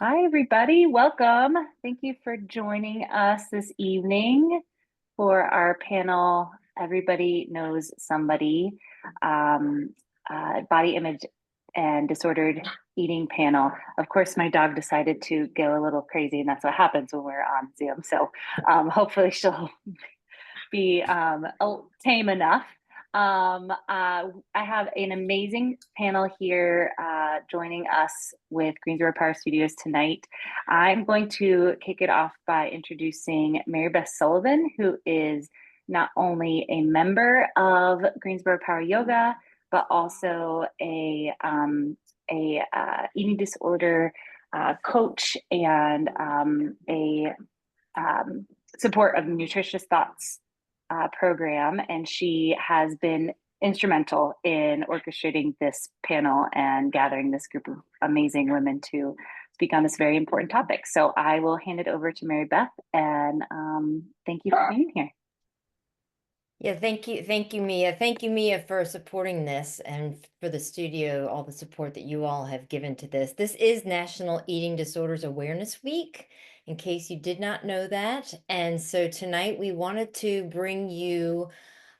Hi, everybody. Welcome. Thank you for joining us this evening for our panel, Everybody Knows Somebody, um, Body Image and Disordered Eating panel. Of course, my dog decided to go a little crazy, and that's what happens when we're on Zoom. So hopefully she'll be tame enough. I have an amazing panel here joining us with Greensboro Power Studios tonight. I'm going to kick it off by introducing Mary Beth Sullivan, who is not only a member of Greensboro Power Yoga, but also a eating disorder coach and a support of Nutritious Thoughts program, and she has been instrumental in orchestrating this panel and gathering this group of amazing women to speak on this very important topic. So I will hand it over to Mary Beth, and thank you for being here. Yeah, thank you. Thank you, Mia. Thank you, Mia, for supporting this and for the studio, all the support that you all have given to this. This is National Eating Disorders Awareness Week, in case you did not know that. And so tonight we wanted to bring you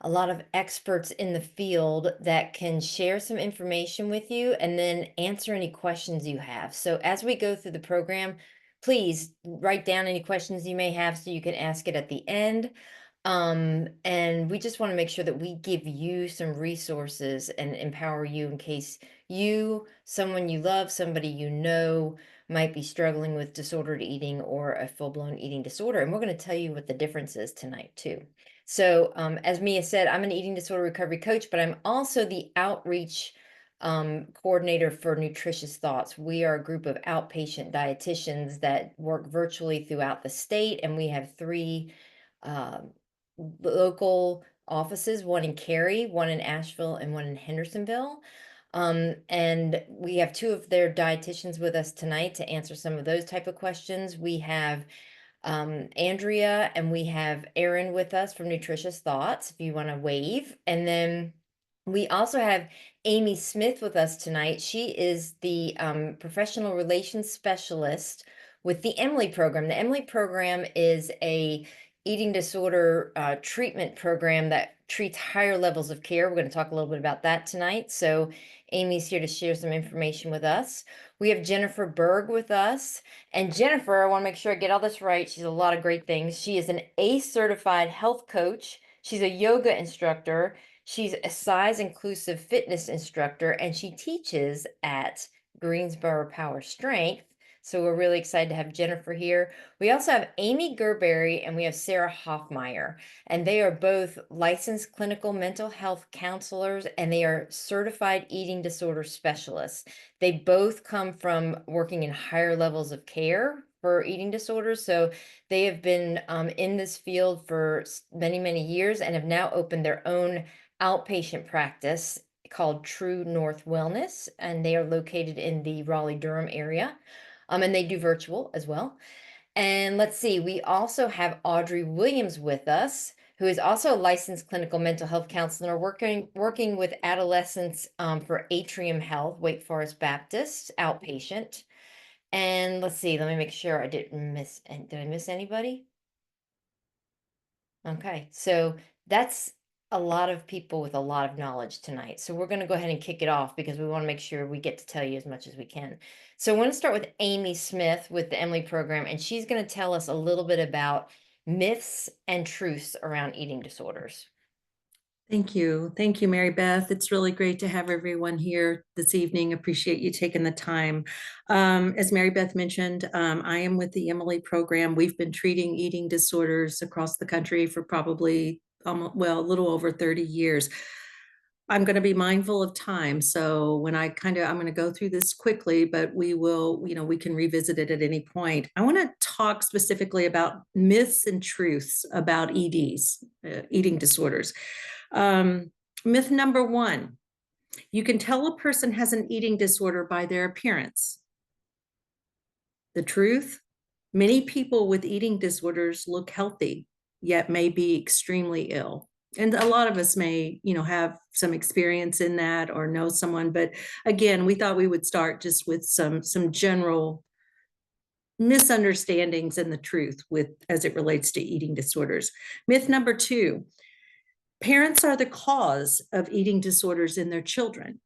a lot of experts in the field that can share some information with you and then answer any questions you have. So as we go through the program, please write down any questions you may have so you can ask it at the end. And we just want to make sure that we give you some resources and empower you in case you, someone you love, somebody you know might be struggling with disordered eating or a full-blown eating disorder. And we're going to tell you what the difference is tonight too. So, as Mia said, I'm an eating disorder recovery coach, but I'm also the outreach coordinator for Nutritious Thoughts. We are a group of outpatient dietitians that work virtually throughout the state, and we have three um, local offices, one in Cary, one in Asheville, and one in Hendersonville. And we have two of their dietitians with us tonight to answer some of those type of questions. We have Andrea and we have Erin with us from Nutritious Thoughts, if you want to wave. And then we also have Amy Smith with us tonight. She is the professional relations specialist with the Emily program. The Emily program is a eating disorder treatment program that treats higher levels of care. We're going to talk a little bit about that tonight. So Amy's here to share some information with us. We have Jennifer Berg with us. And Jennifer, I want to make sure I get all this right. She's a lot of great things. She is an ACE certified health coach. She's a yoga instructor. She's a size inclusive fitness instructor, and she teaches at Greensboro Power Strength. So we're really excited to have Jennifer here. We also have Amy Gerberry and we have Sarah Hoffmeyer, and they are both licensed clinical mental health counselors and they are certified eating disorder specialists. They both come from working in higher levels of care for eating disorders. So they have been in this field for many, many years and have now opened their own outpatient practice called True North Wellness, and they are located in the Raleigh-Durham area. And they do virtual as well. And let's see, we also have Audrey Williams with us, who is also a licensed clinical mental health counselor working with adolescents for Atrium Health, Wake Forest Baptist, outpatient. And let's see, let me make sure I didn't miss, did I miss anybody? Okay, so that's a lot of people with a lot of knowledge tonight. So we're going to go ahead and kick it off because we want to make sure we get to tell you as much as we can. So I want to start with Amy Smith with the Emily program, and she's going to tell us a little bit about myths and truths around eating disorders. Thank you. Thank you, Mary Beth. It's really great to have everyone here this evening. Appreciate you taking the time. As Mary Beth mentioned, I am with the Emily program. We've been treating eating disorders across the country for probably a little over 30 years. I'm going to be mindful of time. So when I'm going to go through this quickly, but we can revisit it at any point. I want to talk specifically about myths and truths about EDs, eating disorders. Myth number one, you can tell a person has an eating disorder by their appearance. The truth, many people with eating disorders look healthy, yet may be extremely ill. And a lot of us may, have some experience in that or know someone. But again, we thought we would start just with some general misunderstandings and the truth with as it relates to eating disorders. Myth number 2, parents are the cause of eating disorders in their children.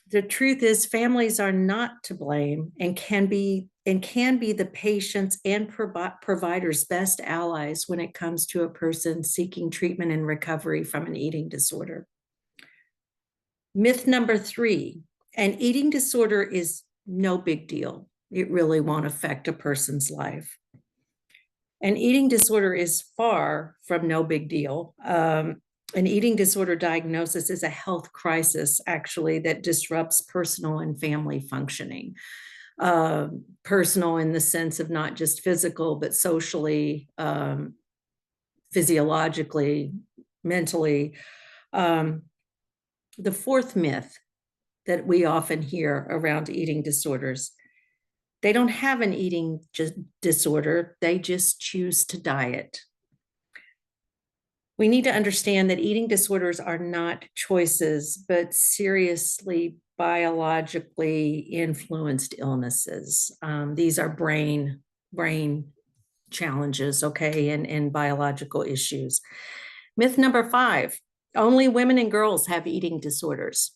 The truth is families are not to blame and can be the patient's and provider's best allies when it comes to a person seeking treatment and recovery from an eating disorder. Myth number 3, an eating disorder is no big deal. It really won't affect a person's life. An eating disorder is far from no big deal. An eating disorder diagnosis is a health crisis, actually, that disrupts personal and family functioning. Personal in the sense of not just physical, but socially, physiologically, mentally. The fourth myth that we often hear around eating disorders: they don't have an eating disorder, they just choose to diet. We need to understand that eating disorders are not choices, but seriously biologically influenced illnesses. These are brain challenges, okay, and biological issues. Myth number 5, only women and girls have eating disorders.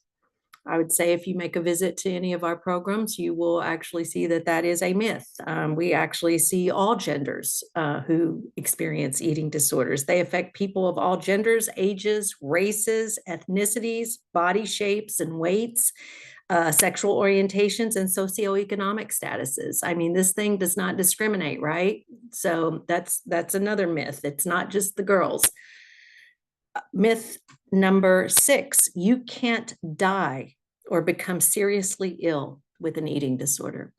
I would say if you make a visit to any of our programs, you will actually see that that is a myth. We actually see all genders who experience eating disorders. They affect people of all genders, ages, races, ethnicities, body shapes and weights, sexual orientations, and socioeconomic statuses. I mean, this thing does not discriminate, right? So that's another myth. It's not just the girls. Myth number 6, you can't die or become seriously ill with an eating disorder.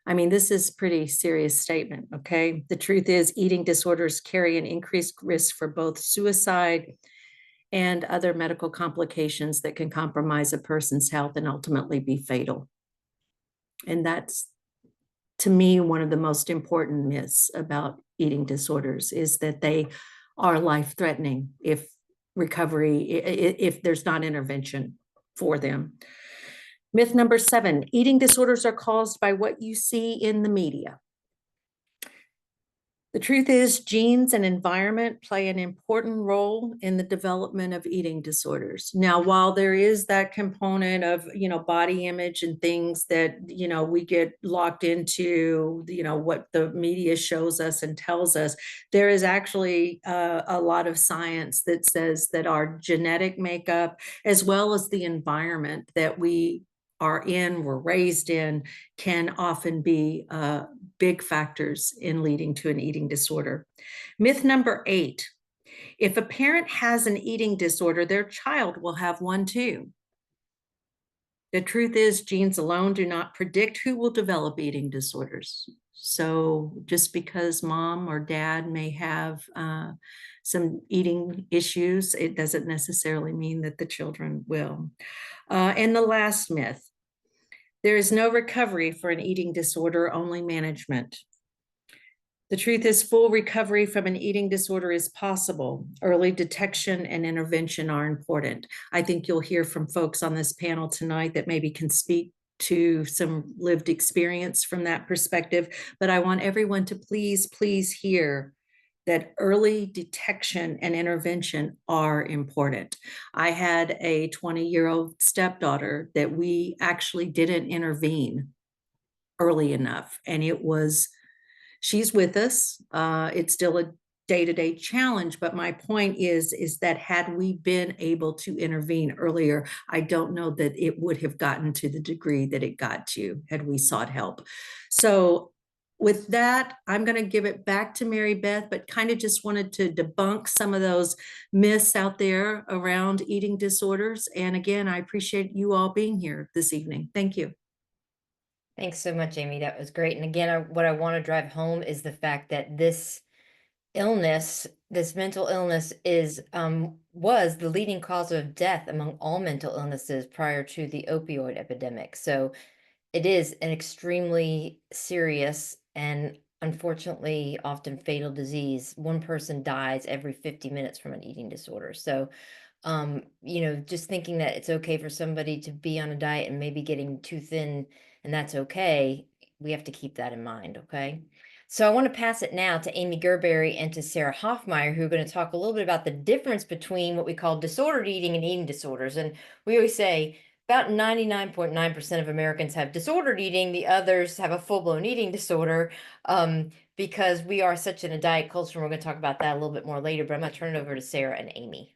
I mean, this is a pretty serious statement, okay? The truth is, eating disorders carry an increased risk for both suicide and other medical complications that can compromise a person's health and ultimately be fatal. And that's, to me, one of the most important myths about eating disorders, is that they are life-threatening if there's not intervention for them. Myth number 7, eating disorders are caused by what you see in the media. The truth is, genes and environment play an important role in the development of eating disorders. Now, while there is that component of, body image and things that, we get locked into, what the media shows us and tells us, there is actually a lot of science that says that our genetic makeup, as well as the environment that we're raised in, can often be big factors in leading to an eating disorder. Myth number 8, if a parent has an eating disorder, their child will have one too. The truth is, genes alone do not predict who will develop eating disorders. So just because mom or dad may have some eating issues, it doesn't necessarily mean that the children will. And the last myth, there is no recovery for an eating disorder, only management. The truth is, full recovery from an eating disorder is possible. Early detection and intervention are important. I think you'll hear from folks on this panel tonight that maybe can speak to some lived experience from that perspective, but I want everyone to please hear that early detection and intervention are important. I had a 20-year-old stepdaughter that we actually didn't intervene early enough. And she's with us. It's still a day-to-day challenge, but my point is that had we been able to intervene earlier, I don't know that it would have gotten to the degree that it got to had we sought help. So with that, I'm going to give it back to Mary Beth, but kind of just wanted to debunk some of those myths out there around eating disorders. And again, I appreciate you all being here this evening. Thank you. Thanks so much, Amy. That was great. And again, what I want to drive home is the fact that this illness, this mental illness, was the leading cause of death among all mental illnesses prior to the opioid epidemic. So it is an extremely serious and unfortunately often fatal disease. One person dies every 50 minutes from an eating disorder. So, just thinking that it's okay for somebody to be on a diet and maybe getting too thin, and that's okay. we have to keep that in mind, okay? So I want to pass it now to Amy Gerberry and to Sarah Hoffmeyer, who are going to talk a little bit about the difference between what we call disordered eating and eating disorders. And we always say about 99.9% of Americans have disordered eating. The others have a full-blown eating disorder, because we are such in a diet culture. And we're going to talk about that a little bit more later, but I'm going to turn it over to Sarah and Amy.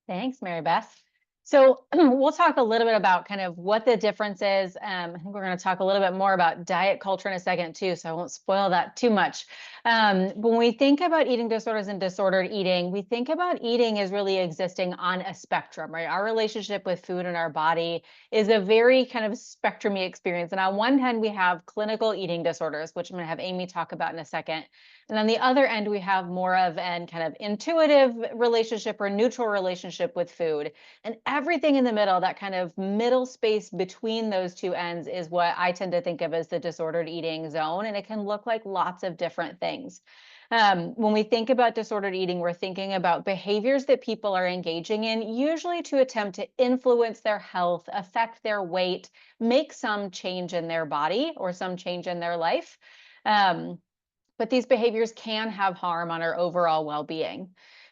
Thanks, Mary Beth. So we'll talk a little bit about kind of what the difference is. I think we're going to talk a little bit more about diet culture in a second too, so I won't spoil that too much. When we think about eating disorders and disordered eating, we think about eating as really existing on a spectrum, right? Our relationship with food and our body is a very kind of spectrumy experience. And on one hand, we have clinical eating disorders, which I'm going to have Amy talk about in a second. And on the other end, we have more of an kind of intuitive relationship or neutral relationship with food. And everything in the middle, that kind of middle space between those two ends, is what I tend to think of as the disordered eating zone. And it can look like lots of different things. When we think about disordered eating, we're thinking about behaviors that people are engaging in, usually to attempt to influence their health, affect their weight, make some change in their body or some change in their life. But these behaviors can have harm on our overall well-being.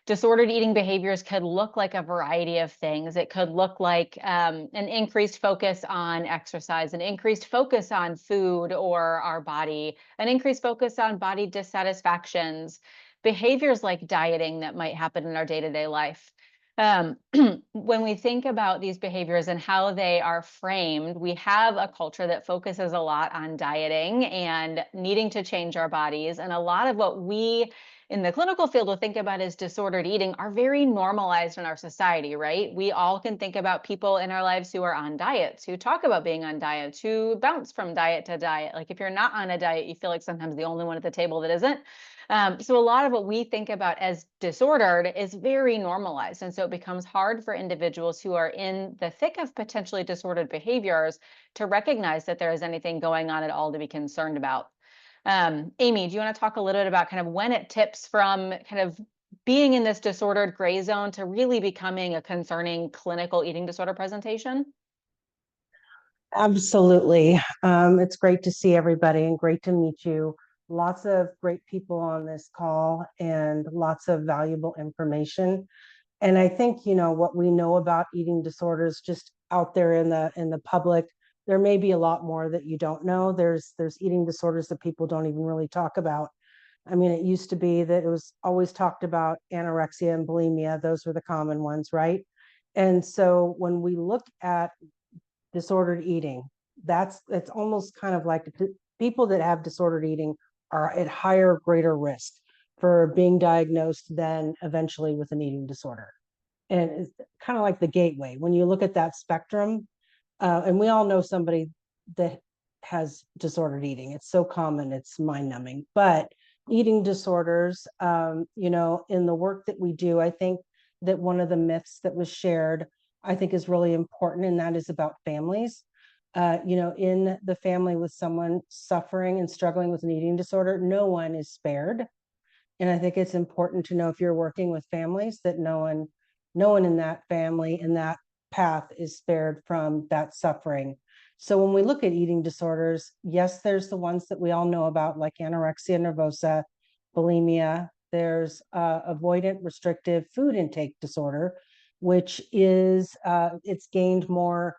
Disordered eating behaviors could look like a variety of things. It could look like an increased focus on exercise, an increased focus on food or our body, an increased focus on body dissatisfactions, behaviors like dieting that might happen in our day-to-day life. When we think about these behaviors and how they are framed, we have a culture that focuses a lot on dieting and needing to change our bodies. And a lot of what we in the clinical field will think about as disordered eating are very normalized in our society, right? We all can think about people in our lives who are on diets, who talk about being on diets, who bounce from diet to diet. Like if you're not on a diet, you feel like sometimes the only one at the table that isn't. So a lot of what we think about as disordered is very normalized. And so it becomes hard for individuals who are in the thick of potentially disordered behaviors to recognize that there is anything going on at all to be concerned about. Amy, do you want to talk a little bit about kind of when it tips from kind of being in this disordered gray zone to really becoming a concerning clinical eating disorder presentation? Absolutely. It's great to see everybody and great to meet you. Lots of great people on this call and lots of valuable information. And I think, you know, what we know about eating disorders just out there in the public, there may be a lot more that you don't know. There's eating disorders that people don't even really talk about. I mean, it used to be that it was always talked about anorexia and bulimia. Those were the common ones, right? And so when we look at disordered eating, it's almost kind of like people that have disordered eating are at higher, greater risk for being diagnosed than eventually with an eating disorder. And it's kind of like the gateway. When you look at that spectrum, and we all know somebody that has disordered eating. It's so common, it's mind-numbing. But eating disorders, you know, in the work that we do, I think that one of the myths that was shared, I think is really important, and that is about families. You know, in the family with someone suffering and struggling with an eating disorder, no one is spared. And I think it's important to know, if you're working with families, that no one in that family, in that path, is spared from that suffering. So when we look at eating disorders, yes, there's the ones that we all know about, like anorexia nervosa, bulimia. There's avoidant restrictive food intake disorder, which is it's gained more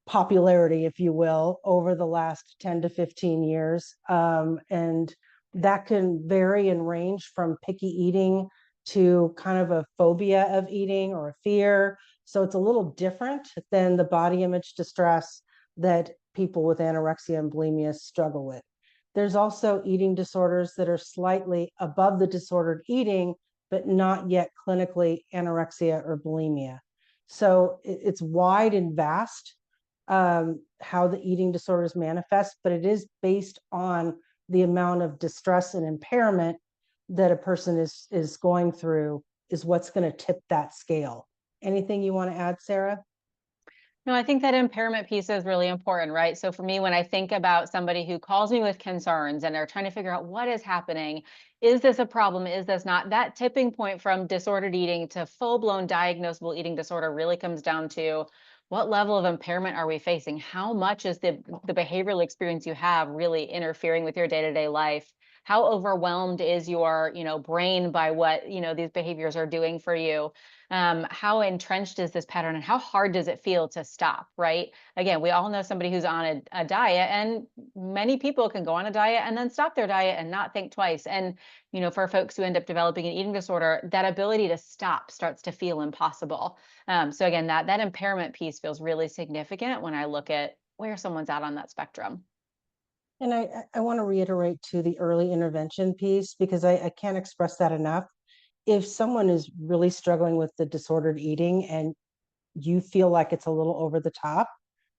popularity, if you will, over the last 10 to 15 years. And that can vary and range from picky eating to kind of a phobia of eating or a fear. So it's a little different than the body image distress that people with anorexia and bulimia struggle with. There's also eating disorders that are slightly above the disordered eating, but not yet clinically anorexia or bulimia. So it's wide and vast how the eating disorders manifest, but it is based on the amount of distress and impairment that a person is going through is what's going to tip that scale. Anything you want to add, Sarah? No, I think that impairment piece is really important, right? So for me, when I think about somebody who calls me with concerns and they're trying to figure out what is happening, is this a problem? Is this not? That tipping point from disordered eating to full-blown diagnosable eating disorder really comes down to what level of impairment are we facing? How much is the behavioral experience you have really interfering with your day-to-day life? How overwhelmed is your, brain by what, these behaviors are doing for you? How entrenched is this pattern, and how hard does it feel to stop, right? Again, we all know somebody who's on a diet, and many people can go on a diet and then stop their diet and not think twice. And, for folks who end up developing an eating disorder, that ability to stop starts to feel impossible. So again, that impairment piece feels really significant when I look at where someone's at on that spectrum. And I want to reiterate to the early intervention piece, because I can't express that enough. If someone is really struggling with the disordered eating and you feel like it's a little over the top,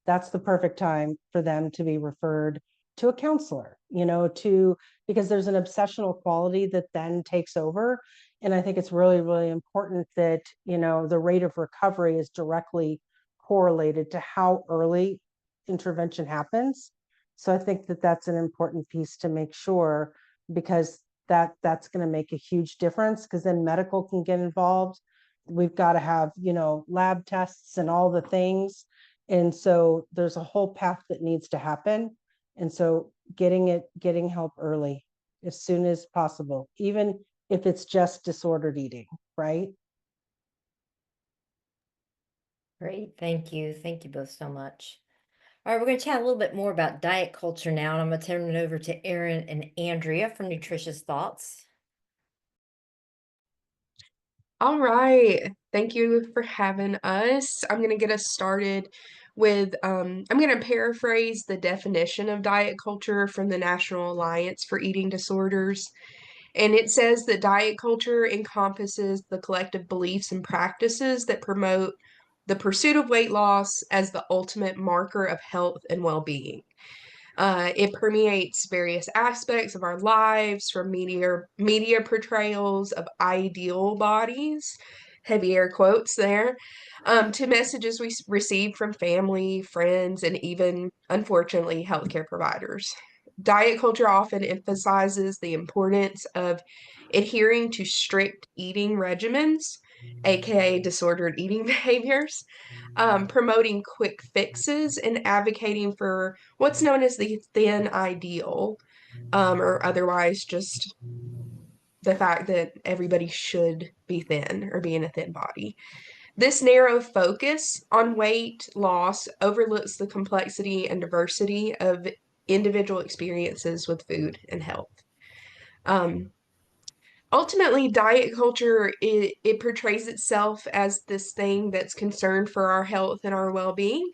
that's the perfect time for them to be referred to a counselor, because there's an obsessional quality that then takes over. And I think it's really, really important that, the rate of recovery is directly correlated to how early intervention happens. So I think that that's an important piece to make sure, because that's going to make a huge difference, because then medical can get involved. We've got to have, lab tests and all the things. And so there's a whole path that needs to happen. And so getting help early as soon as possible, even if it's just disordered eating, right? Great, thank you. Thank you both so much. All right, we're going to chat a little bit more about diet culture now, and I'm going to turn it over to Erin and Andrea from Nutritious Thoughts. All right. Thank you for having us. I'm going to get us started with, I'm going to paraphrase the definition of diet culture from the National Alliance for Eating Disorders. And it says that diet culture encompasses the collective beliefs and practices that promote the pursuit of weight loss as the ultimate marker of health and well-being. It permeates various aspects of our lives, from media portrayals of ideal bodies, heavy air quotes there, to messages we receive from family, friends, and even, unfortunately, healthcare providers. Diet culture often emphasizes the importance of adhering to strict eating regimens, aka disordered eating behaviors, promoting quick fixes, and advocating for what's known as the thin ideal, or otherwise just the fact that everybody should be thin or be in a thin body. This narrow focus on weight loss overlooks the complexity and diversity of individual experiences with food and health. Ultimately, diet culture, it portrays itself as this thing that's concerned for our health and our well-being,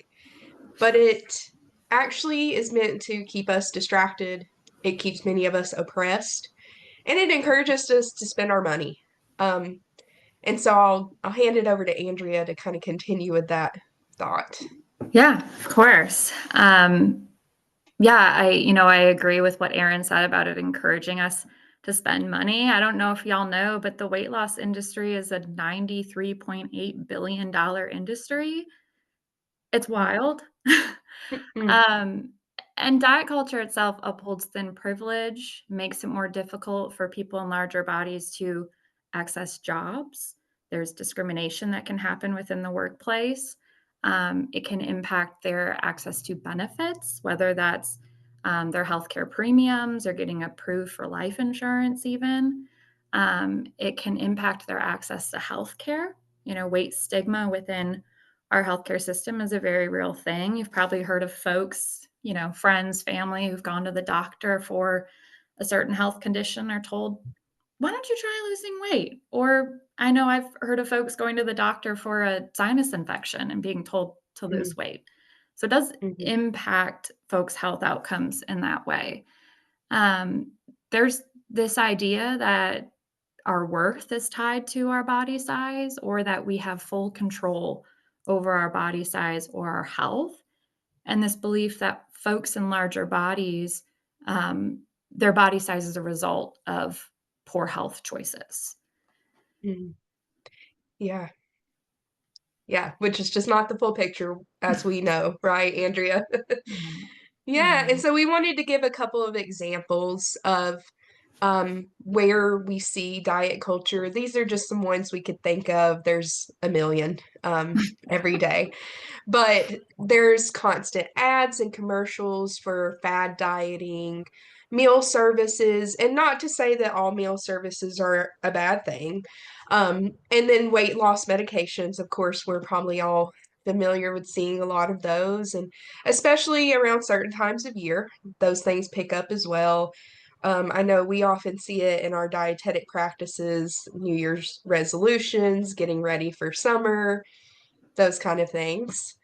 but it actually is meant to keep us distracted. It keeps many of us oppressed, and it encourages us to spend our money. And so I'll hand it over to Andrea to kind of continue with that thought. Yeah, of course. I agree with what Erin said about it encouraging us to spend money. I don't know if y'all know, but the weight loss industry is a $93.8 billion industry. It's wild. And diet culture itself upholds thin privilege, makes it more difficult for people in larger bodies to access jobs. There's discrimination that can happen within the workplace. It can impact their access to benefits, whether that's their healthcare premiums or getting approved for life insurance even. It can impact their access to healthcare. Weight stigma within our healthcare system is a very real thing. You've probably heard of folks, friends, family who've gone to the doctor for a certain health condition are told, why don't you try losing weight? Or I know I've heard of folks going to the doctor for a sinus infection and being told to lose weight. So it does impact folks' health outcomes in that way. There's this idea that our worth is tied to our body size, or that we have full control over our body size or our health. And this belief that folks in larger bodies, their body size is a result of poor health choices. Yeah. Yeah, which is just not the full picture, as we know, right, Andrea? Yeah, and so we wanted to give a couple of examples of where we see diet culture. These are just some ones we could think of. There's a million every day. But there's constant ads and commercials for fad dieting, meal services, and not to say that all meal services are a bad thing. And then weight loss medications, of course, we're probably all familiar with seeing a lot of those, and especially around certain times of year, those things pick up as well. I know we often see it in our dietetic practices, New Year's resolutions, getting ready for summer, those kind of things.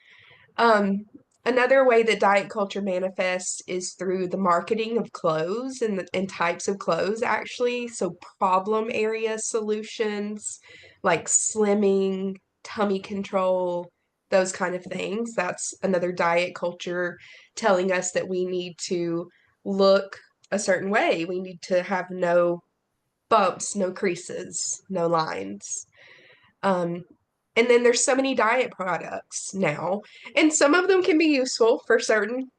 Um, Another way that diet culture manifests is through the marketing of clothes and types of clothes, actually. So, problem area solutions like slimming, tummy control, those kind of things. That's another diet culture telling us that we need to look a certain way. We need to have no bumps, no creases, no lines. Um, and then there's so many diet products now, and some of them can be useful for certain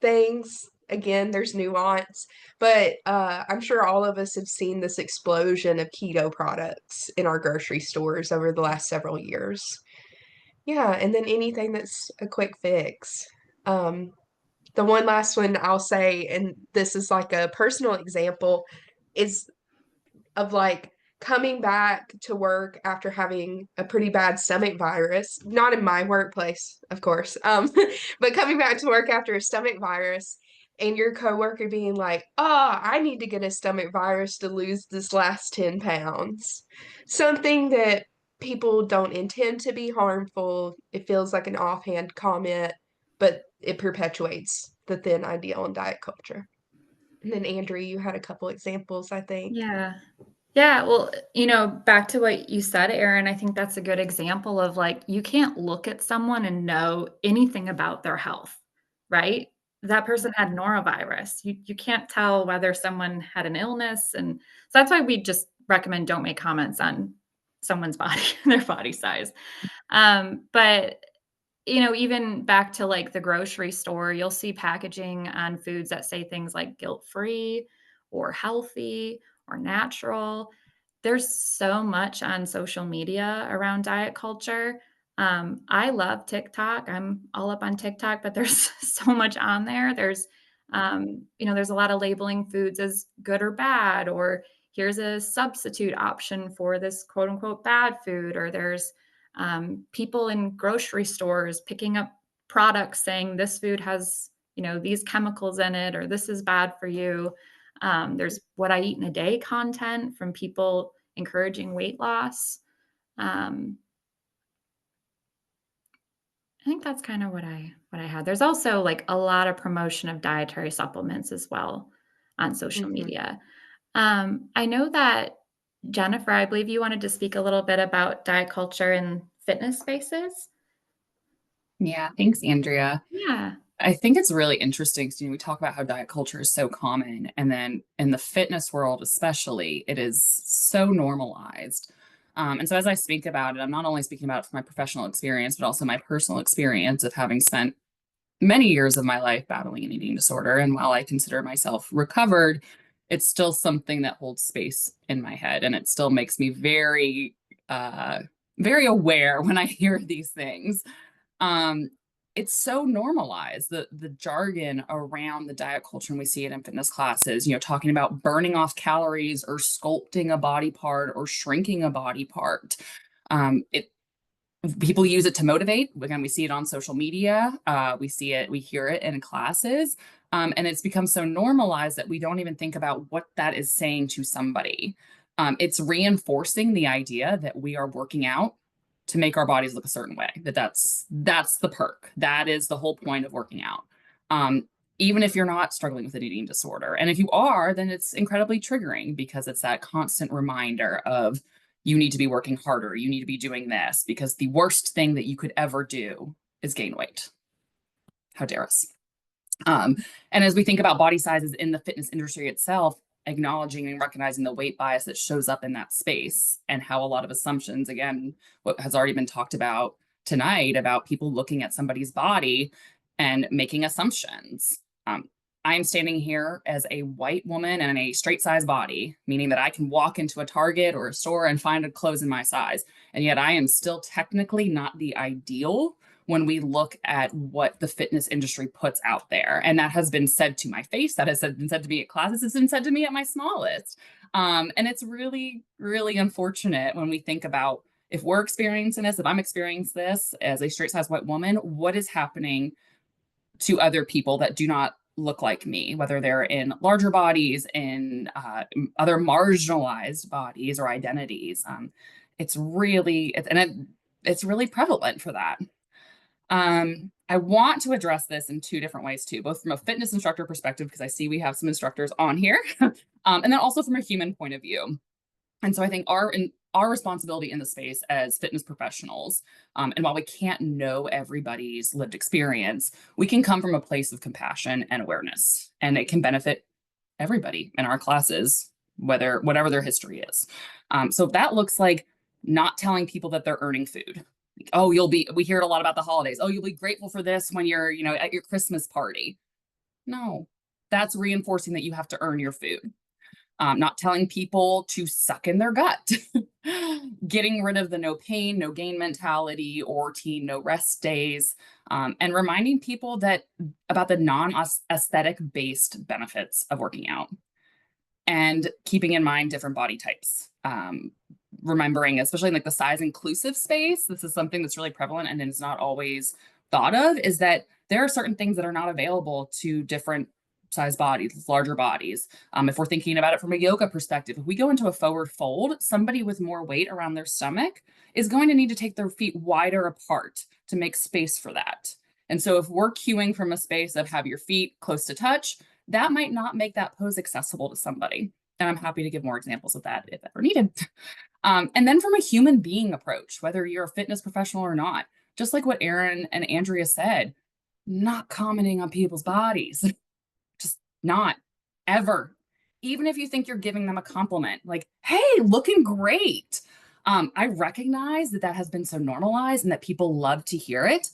things. Again, there's nuance, but I'm sure all of us have seen this explosion of keto products in our grocery stores over the last several years. Yeah, and then anything that's a quick fix. The one last one I'll say, and this is like a personal example, is of like coming back to work after having a pretty bad stomach virus, not in my workplace, of course, but coming back to work after a stomach virus and your coworker being like, oh, I need to get a stomach virus to lose this last 10 pounds. Something that people don't intend to be harmful. It feels like an offhand comment, but it perpetuates the thin ideal in diet culture. And then Andrea, you had a couple examples, I think. Yeah. Yeah, well, back to what you said, Erin, I think that's a good example of like, you can't look at someone and know anything about their health, right? That person had norovirus. You can't tell whether someone had an illness. And so that's why we just recommend don't make comments on someone's body, their body size. But even back to like the grocery store, you'll see packaging on foods that say things like guilt-free or healthy or natural. There's so much on social media around diet culture. I love TikTok. I'm all up on TikTok, but there's so much on there. There's a lot of labeling foods as good or bad, or here's a substitute option for this quote unquote bad food, or there's people in grocery stores picking up products saying this food has, these chemicals in it, or this is bad for you. There's what I eat in a day content from people encouraging weight loss. I think that's kind of what I had. There's also like a lot of promotion of dietary supplements as well on social media. I know that Jennifer, I believe you wanted to speak a little bit about diet culture in fitness spaces. Yeah, thanks, Andrea. Yeah. I think it's really interesting because we talk about how diet culture is so common, and then in the fitness world especially, it is so normalized. And so as I speak about it, I'm not only speaking about it from my professional experience, but also my personal experience of having spent many years of my life battling an eating disorder. And while I consider myself recovered, it's still something that holds space in my head, and it still makes me very, very aware when I hear these things. It's so normalized, the jargon around the diet culture, and we see it in fitness classes, talking about burning off calories or sculpting a body part or shrinking a body part. People use it to motivate. Again, we see it on social media. We hear it in classes. And it's become so normalized that we don't even think about what that is saying to somebody. It's reinforcing the idea that we are working out to make our bodies look a certain way, that's the perk. That is the whole point of working out. Even if you're not struggling with an eating disorder. And if you are, then it's incredibly triggering because it's that constant reminder of you need to be working harder. You need to be doing this because the worst thing that you could ever do is gain weight. How dare us? And as we think about body sizes in the fitness industry itself, acknowledging and recognizing the weight bias that shows up in that space and how a lot of assumptions, again, what has already been talked about tonight about people looking at somebody's body and making assumptions. I'm standing here as a white woman in a straight size body, meaning that I can walk into a Target or a store and find a clothes in my size. And yet I am still technically not the ideal when we look at what the fitness industry puts out there. And that has been said to my face, that has been said to me at classes, it's been said to me at my smallest. And it's really, really unfortunate when we think about if we're experiencing this, if I'm experiencing this as a straight size white woman, what is happening to other people that do not look like me, whether they're in larger bodies, in other marginalized bodies or identities. It's really prevalent for that. I want to address this in two different ways too, both from a fitness instructor perspective, because I see we have some instructors on here, and then also from a human point of view. And so I think our responsibility in the space as fitness professionals, and while we can't know everybody's lived experience, we can come from a place of compassion and awareness, and it can benefit everybody in our classes, whatever their history is. So that looks like not telling people that they're earning food. Like, oh, we hear it a lot about the holidays. Oh, you'll be grateful for this when you're, at your Christmas party. No, that's reinforcing that you have to earn your food. Not telling people to suck in their gut, getting rid of the no pain, no gain mentality or teen no rest days, and reminding people about the non-aesthetic based benefits of working out and keeping in mind different body types. Remembering, especially in like the size inclusive space, this is something that's really prevalent and is not always thought of, is that there are certain things that are not available to different size bodies, larger bodies. If we're thinking about it from a yoga perspective, if we go into a forward fold, somebody with more weight around their stomach is going to need to take their feet wider apart to make space for that. And so if we're cueing from a space of have your feet close to touch, that might not make that pose accessible to somebody. And I'm happy to give more examples of that if ever needed. And then from a human being approach, whether you're a fitness professional or not, just like what Erin and Andrea said, not commenting on people's bodies. Just not ever. Even if you think you're giving them a compliment, like, hey, looking great. I recognize that has been so normalized and that people love to hear it.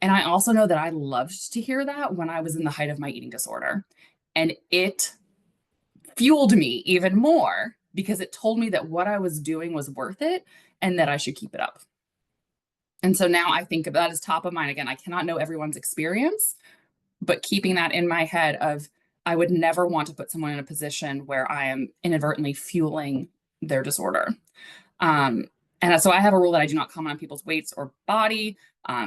And I also know that I loved to hear that when I was in the height of my eating disorder. And it fueled me even more because it told me that what I was doing was worth it and that I should keep it up. And so now I think of that as top of mind. Again, I cannot know everyone's experience, but keeping that in my head of I would never want to put someone in a position where I am inadvertently fueling their disorder. And so I have a rule that I do not comment on people's weights or body,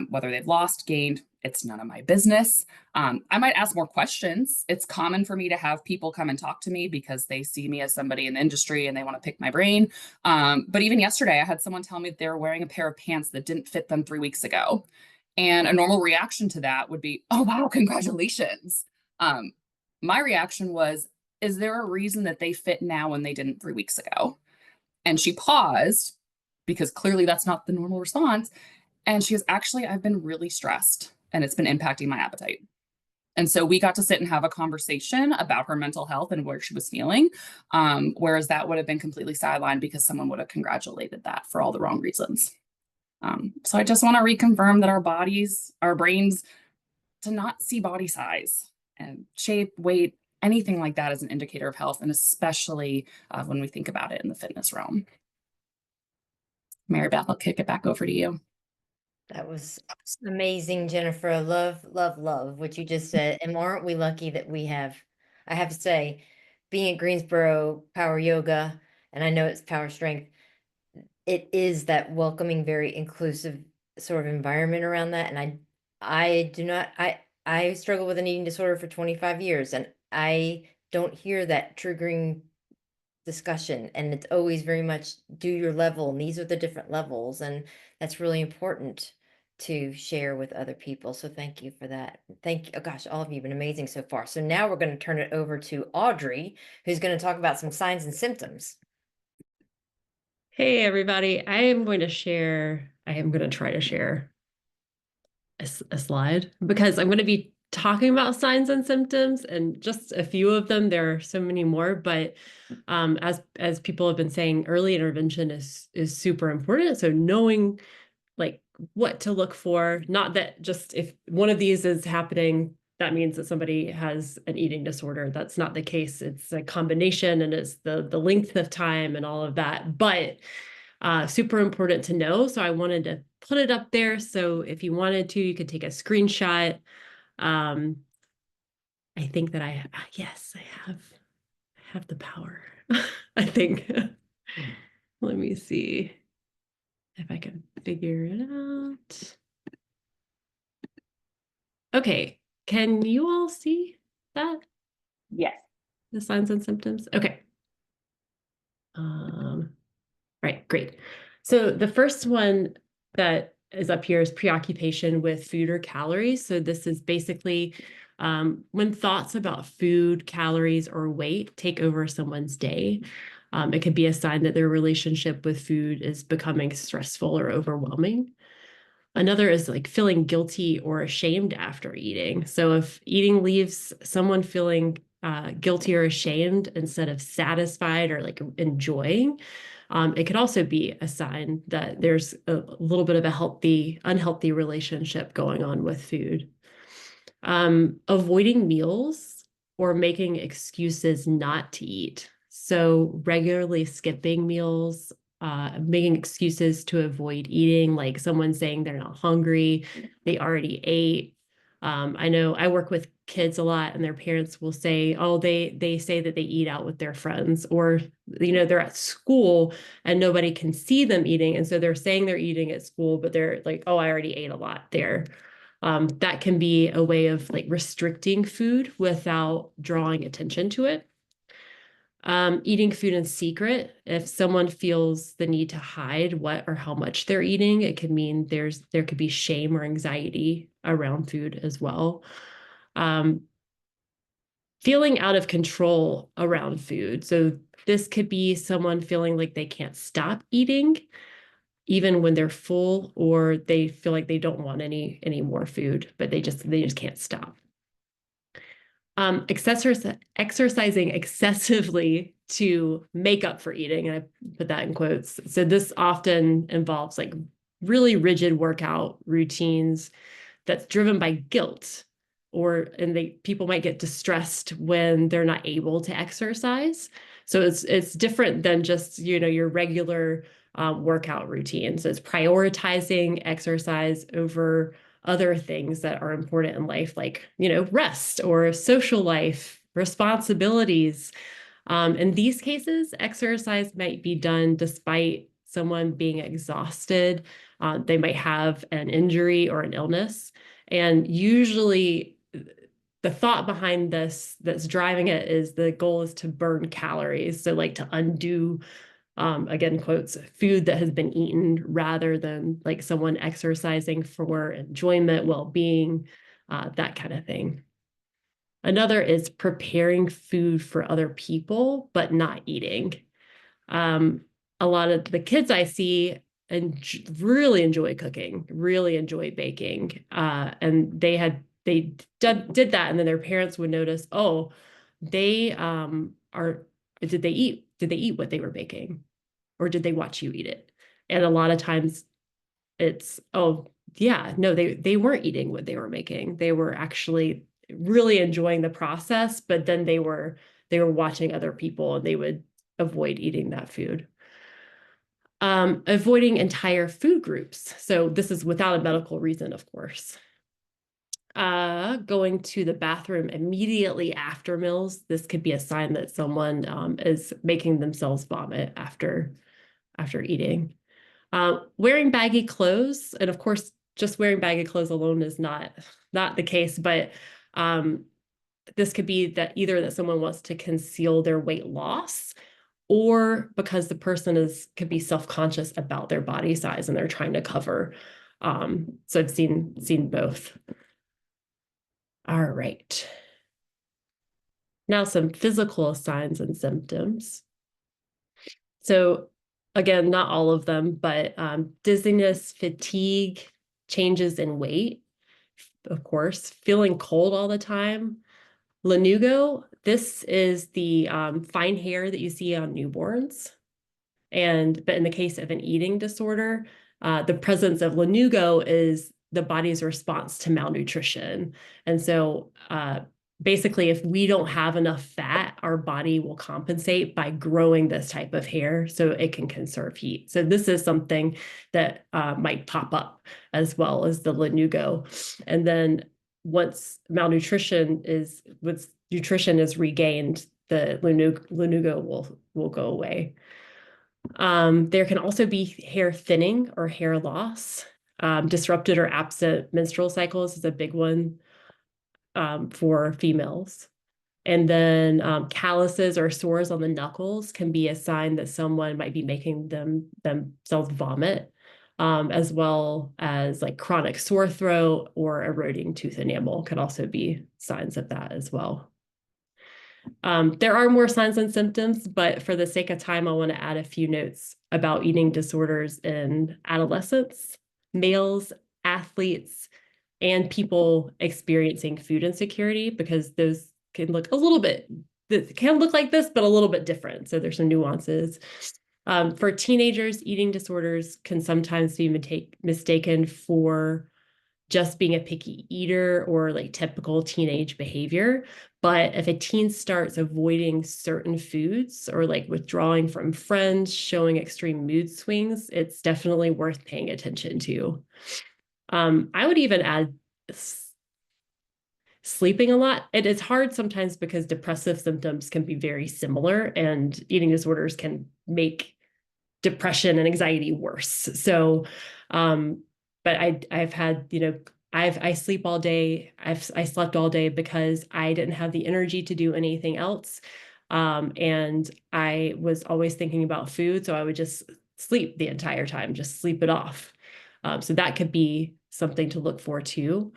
whether they've lost, gained, it's none of my business. I might ask more questions. It's common for me to have people come and talk to me because they see me as somebody in the industry and they want to pick my brain. But even yesterday, I had someone tell me that they were wearing a pair of pants that didn't fit them 3 weeks ago. And a normal reaction to that would be, oh, wow, congratulations. My reaction was, is there a reason that they fit now when they didn't 3 weeks ago? And she paused because clearly that's not the normal response. And she goes, actually, I've been really stressed and it's been impacting my appetite. And so we got to sit and have a conversation about her mental health and where she was feeling, whereas that would have been completely sidelined because someone would have congratulated that for all the wrong reasons. So I just want to reconfirm that our bodies, our brains, to not see body size and shape, weight, anything like that as an indicator of health, and especially when we think about it in the fitness realm. Mary Beth, I'll kick it back over to you. That was amazing, Jennifer. Love, love, love what you just said. And aren't we lucky that we have, I have to say, being at Greensboro Power Yoga, and I know it's Power Strength, it is that welcoming, very inclusive sort of environment around that. And I struggle with an eating disorder for 25 years, and I don't hear that triggering discussion. And it's always very much do your level, and these are the different levels. And that's really important to share with other people. So thank you for that. Thank you. Oh gosh, all of you have been amazing so far. So now we're going to turn it over to Audrey, who's going to talk about some signs and symptoms. Hey, everybody. I am going to try to share a slide because I'm going to be talking about signs and symptoms, and just a few of them. There are so many more, but as people have been saying, early intervention is super important. So knowing like what to look for, not that just if one of these is happening, that means that somebody has an eating disorder. That's not the case. It's a combination, and it's the length of time and all of that. But super important to know. So I wanted to put it up there. So if you wanted to, you could take a screenshot. I think that yes, I have the power. I think. Let me see if I can figure it out. Okay, can you all see that? Yes. The signs and symptoms? Okay. Right, great. So the first one that is up here is preoccupation with food or calories. So this is basically when thoughts about food, calories, or weight take over someone's day. It could be a sign that their relationship with food is becoming stressful or overwhelming. Another is like feeling guilty or ashamed after eating. So if eating leaves someone feeling guilty or ashamed instead of satisfied or like enjoying, it could also be a sign that there's a little bit of a unhealthy relationship going on with food. Avoiding meals or making excuses not to eat. So regularly skipping meals, making excuses to avoid eating, like someone saying they're not hungry, they already ate. I know I work with kids a lot, and their parents will say, oh, they say that they eat out with their friends, or they're at school and nobody can see them eating, and so they're saying they're eating at school, but they're like, oh, I already ate a lot there. That can be a way of like restricting food without drawing attention to it. Eating food in secret. If someone feels the need to hide what or how much they're eating, it could mean there could be shame or anxiety around food as well. Feeling out of control around food. So this could be someone feeling like they can't stop eating even when they're full, or they feel like they don't want any more food, but they just can't stop. Exercising excessively to make up for eating, and I put that in quotes. So this often involves like really rigid workout routines that's driven by guilt, people might get distressed when they're not able to exercise. So it's different than just your regular workout routine. So it's prioritizing exercise over other things that are important in life, like, rest or social life, responsibilities. In these cases, exercise might be done despite someone being exhausted. They might have an injury or an illness. And usually the thought behind this that's driving it is the goal is to burn calories. So like to undo again, quotes, food that has been eaten, rather than like someone exercising for enjoyment, well-being, that kind of thing. Another is preparing food for other people, but not eating. A lot of the kids I see really enjoy cooking, really enjoy baking. And they did that, and then their parents would notice, oh, did they eat what they were baking? Or did they watch you eat it? And a lot of times it's, oh, yeah, no, they weren't eating what they were making. They were actually really enjoying the process, but then they were watching other people, and they would avoid eating that food. Avoiding entire food groups. So this is without a medical reason, of course. Going to the bathroom immediately after meals. This could be a sign that someone is making themselves vomit after eating. Wearing baggy clothes, and of course, just wearing baggy clothes alone is not the case, but this could be that either that someone wants to conceal their weight loss, or because the person could be self-conscious about their body size and they're trying to cover. So I've seen both. All right. Now some physical signs and symptoms. So again, not all of them, but dizziness, fatigue, changes in weight, of course, feeling cold all the time. Lanugo, this is the fine hair that you see on newborns. But in the case of an eating disorder, the presence of lanugo is the body's response to malnutrition. And so basically, if we don't have enough fat, our body will compensate by growing this type of hair so it can conserve heat. So this is something that might pop up, as well as the lanugo. And then once nutrition is regained, the lanugo will go away. There can also be hair thinning or hair loss. Disrupted or absent menstrual cycles is a big one for females. And then calluses or sores on the knuckles can be a sign that someone might be making themselves vomit, as well as like chronic sore throat or eroding tooth enamel could also be signs of that as well. There are more signs and symptoms, but for the sake of time, I want to add a few notes about eating disorders in adolescents, males, athletes, and people experiencing food insecurity, because those can look like this, but a little bit different. So there's some nuances. For teenagers, eating disorders can sometimes be mistaken for just being a picky eater or like typical teenage behavior. But if a teen starts avoiding certain foods or like withdrawing from friends, showing extreme mood swings, it's definitely worth paying attention to. I would even add sleeping a lot. It is hard sometimes because depressive symptoms can be very similar, and eating disorders can make depression and anxiety worse. So, but I've had, I sleep all day. I slept all day because I didn't have the energy to do anything else. And I was always thinking about food. So I would just sleep the entire time, just sleep it off. So that could be something to look for too.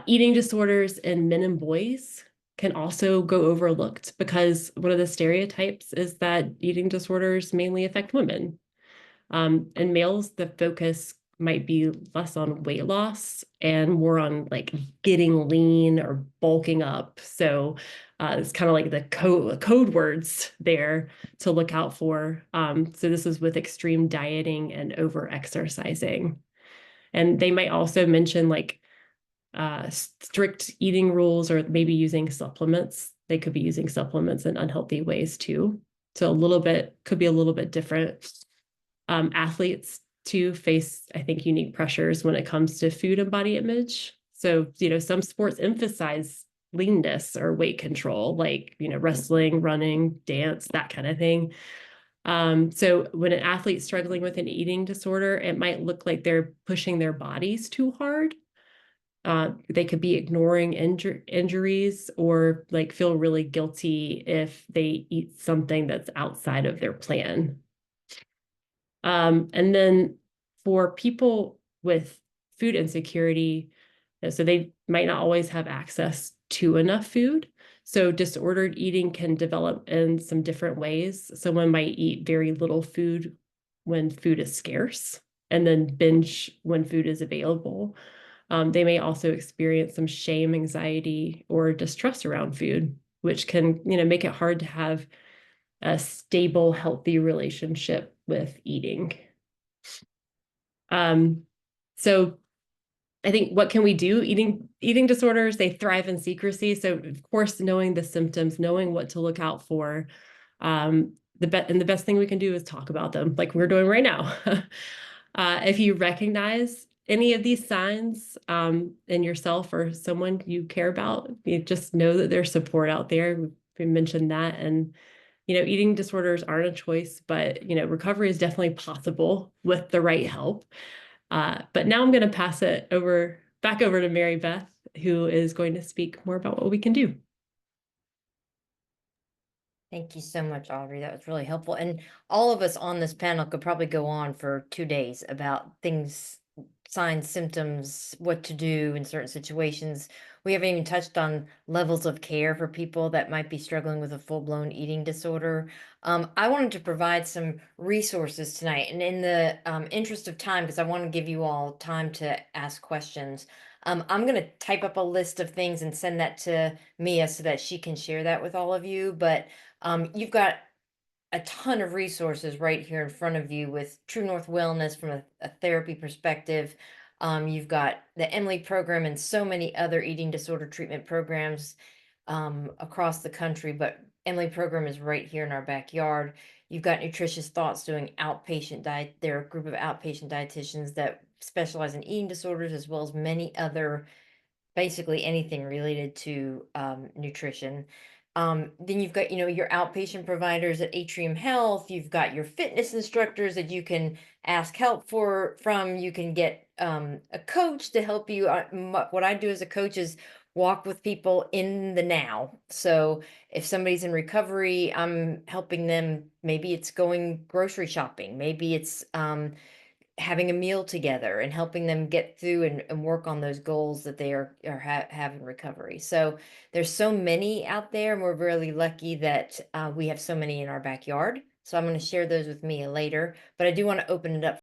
Eating disorders in men and boys can also go overlooked because one of the stereotypes is that eating disorders mainly affect women. In males, the focus might be less on weight loss and more on like getting lean or bulking up. So it's kind of like the code words there to look out for. So this is with extreme dieting and over exercising. And they might also mention like strict eating rules, or maybe using supplements. They could be using supplements in unhealthy ways too. So could be a little bit different. Athletes too face, I think, unique pressures when it comes to food and body image. So, some sports emphasize leanness or weight control, like, wrestling, running, dance, that kind of thing. So when an athlete's struggling with an eating disorder, it might look like they're pushing their bodies too hard. They could be ignoring injuries or like feel really guilty if they eat something that's outside of their plan. And then for people with food insecurity, so they might not always have access to enough food. So disordered eating can develop in some different ways. Someone might eat very little food when food is scarce, and then binge when food is available. They may also experience some shame, anxiety, or distrust around food, which can, make it hard to have a stable, healthy relationship with eating. So I think, what can we do? Eating disorders, they thrive in secrecy. So of course, knowing the symptoms, knowing what to look out for, and the best thing we can do is talk about them, like we're doing right now. If you recognize any of these signs in yourself or someone you care about, you just know that there's support out there. We mentioned that. And eating disorders aren't a choice, but recovery is definitely possible with the right help. But now I'm going to pass it back over to Mary Beth, who is going to speak more about what we can do. Thank you so much, Audrey. That was really helpful. And all of us on this panel could probably go on for 2 days about things, signs, symptoms, what to do in certain situations. We haven't even touched on levels of care for people that might be struggling with a full-blown eating disorder. I wanted to provide some resources tonight, and in the interest of time, because I want to give you all time to ask questions, I'm going to type up a list of things and send that to Mia so that she can share that with all of you. But you've got a ton of resources right here in front of you with True North Wellness from a therapy perspective. You've got the Emily program and so many other eating disorder treatment programs across the country, but Emily program is right here in our backyard. You've got Nutritious Thoughts doing outpatient diet. They're a group of outpatient dietitians that specialize in eating disorders, as well as many other, basically anything related to nutrition. Then you've got, your outpatient providers at Atrium Health. You've got your fitness instructors that you can ask help from. You can get a coach to help you. What I do as a coach is walk with people in the now. So if somebody's in recovery, I'm helping them. Maybe it's going grocery shopping. Maybe it's having a meal together and helping them get through and work on those goals that they have in recovery. So there's so many out there, and we're really lucky that we have so many in our backyard. So I'm going to share those with Mia later, but I do want to open it up